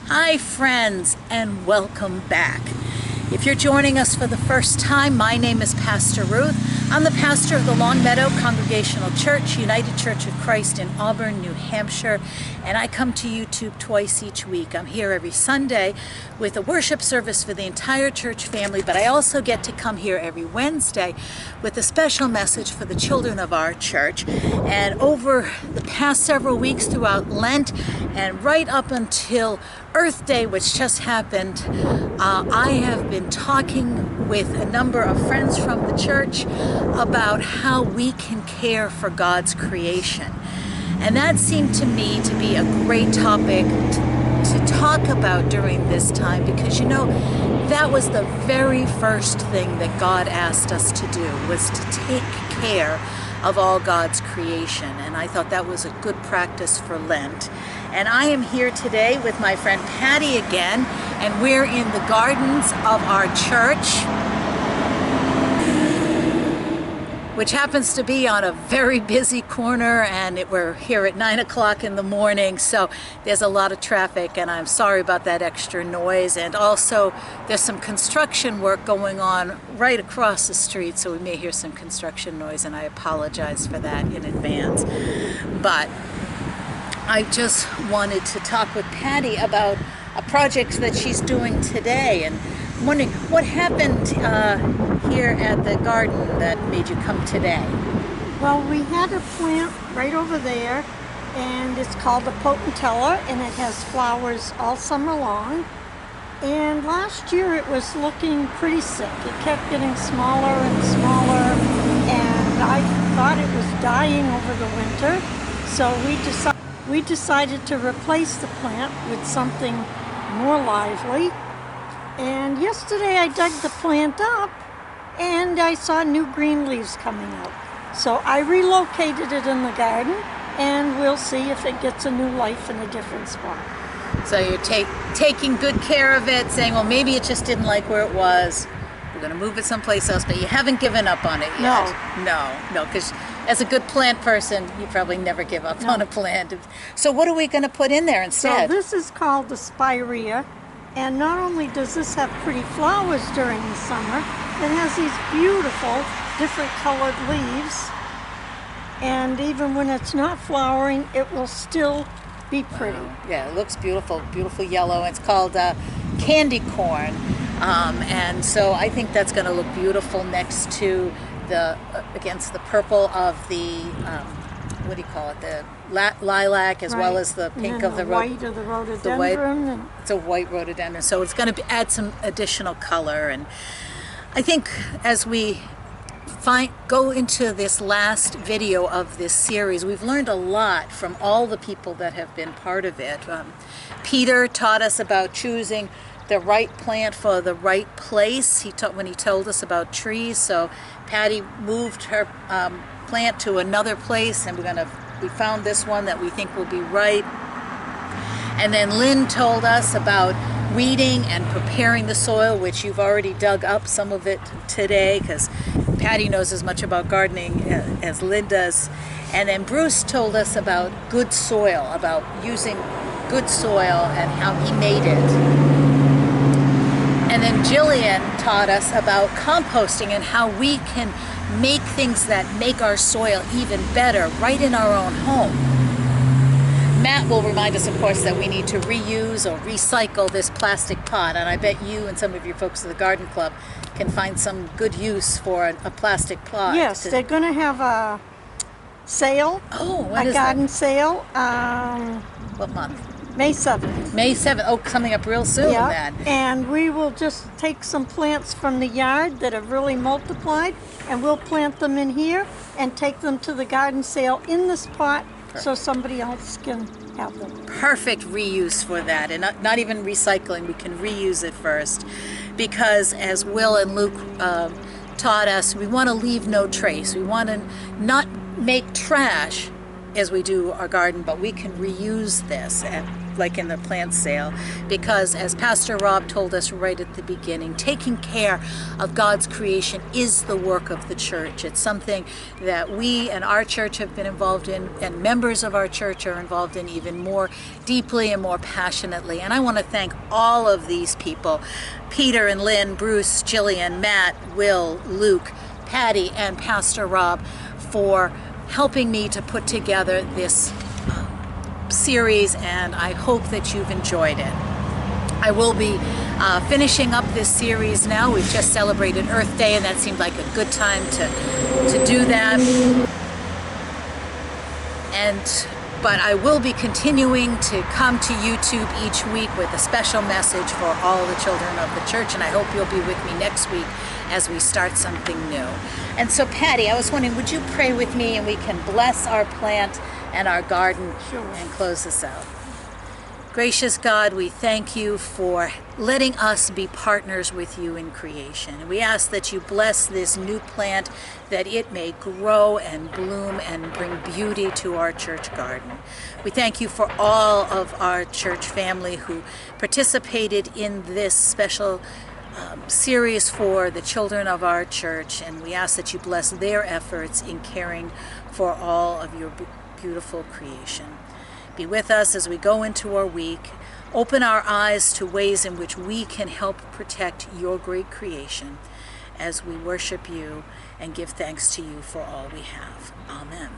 Hi friends, and welcome back. If you're joining us for the first time, my name is Pastor Ruth. I'm the pastor of the Longmeadow Congregational Church, United Church of Christ in Auburn, New Hampshire, and I come to YouTube twice each week. I'm here every Sunday with a worship service for the entire church family, but I also get to come here every Wednesday with a special message for the children of our church. And over the past several weeks throughout Lent and right up until Earth Day, which just happened, I have been talking with a number of friends from the church about how we can care for God's creation. And that seemed to me to be a great topic to talk about during this time, because you know, that was the very first thing that God asked us to do, was to take care of all God's creation. And I thought that was a good practice for Lent. And I am here today with my friend Patti again, and we're in the gardens of our church, which happens to be on a very busy corner, and we're here at 9 o'clock in the morning, so there's a lot of traffic, and I'm sorry about that extra noise. And also there's some construction work going on right across the street, so we may hear some construction noise, and I apologize for that in advance. But I just wanted to talk with Patti about a project that she's doing today, and I'm wondering what happened here at the garden that made you come today. Well, we had a plant right over there, and it's called a potentilla, and it has flowers all summer long. And last year it was looking pretty sick. It kept getting smaller and smaller, and I thought it was dying over the winter. So we decided to replace the plant with something more lively. And yesterday I dug the plant up, and I saw new green leaves coming out. So I relocated it in the garden, and we'll see if it gets a new life in a different spot. So you're taking good care of it, saying, well, maybe it just didn't like where it was. We're going to move it someplace else, but you haven't given up on it yet. No, because as a good plant person, you probably never give up on a plant. So what are we going to put in there instead? So this is called the spirea, and not only does this have pretty flowers during the summer, it has these beautiful, different colored leaves, and even when it's not flowering, it will still be pretty. Wow. Yeah, it looks beautiful, beautiful yellow. It's called candy corn, and so I think that's going to look beautiful next to against the purple of the what do you call it? The lilac, as well as the pink of the white of the rhododendron. It's a white rhododendron, so it's going to add some additional color. And I think as we go into this last video of this series, we've learned a lot from all the people that have been part of it. Peter taught us about choosing the right plant for the right place. When he told us about trees. So Patti moved her plant to another place, and we found this one that we think will be right. And then Lynn told us about weeding and preparing the soil, which you've already dug up some of it today, because Patti knows as much about gardening as Lynn does. And then Bruce told us about good soil, about using good soil and how he made it. And then Jillian taught us about composting and how we can make things that make our soil even better right in our own home. Matt will remind us, of course, that we need to reuse or recycle this plastic pot, and I bet you and some of your folks at the garden club can find some good use for a plastic pot. Yes, they're going to have a sale, a garden sale. What month? May 7th. May 7th. Oh, coming up real soon then. And we will just take some plants from the yard that have really multiplied, and we'll plant them in here and take them to the garden sale in this pot. So somebody else can have them. Perfect reuse for that, and not even recycling. We can reuse it first, because as Will and Luke taught us, we want to leave no trace. We want to not make trash as we do our garden, but we can reuse this. And like in the plant sale, because as Pastor Rob told us right at the beginning, taking care of God's creation is the work of the church. It's something that we and our church have been involved in, and members of our church are involved in even more deeply and more passionately. And I want to thank all of these people, Peter and Lynn, Bruce, Jillian, Matt, Will, Luke, Patti, and Pastor Rob, for helping me to put together this series, and I hope that you've enjoyed it. I will be finishing up this series now. We've just celebrated Earth Day, and that seemed like a good time to do that. But I will be continuing to come to YouTube each week with a special message for all the children of the church, and I hope you'll be with me next week as we start something new. And so, Patti, I was wondering, would you pray with me and we can bless our plant and our garden and close this out? Gracious God, we thank you for letting us be partners with you in creation. And we ask that you bless this new plant, that it may grow and bloom and bring beauty to our church garden. We thank you for all of our church family who participated in this special series for the children of our church, and we ask that you bless their efforts in caring for all of your beautiful creation. Be with us as we go into our week. Open our eyes to ways in which we can help protect your great creation as we worship you and give thanks to you for all we have. Amen.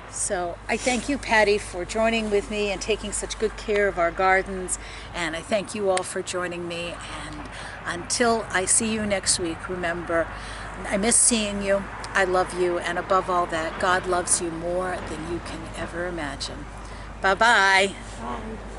So I thank you, Patti, for joining with me and taking such good care of our gardens, and I thank you all for joining me. And until I see you next week, remember, I miss seeing you, I love you, and above all that, God loves you more than you can ever imagine. Bye-bye. Bye.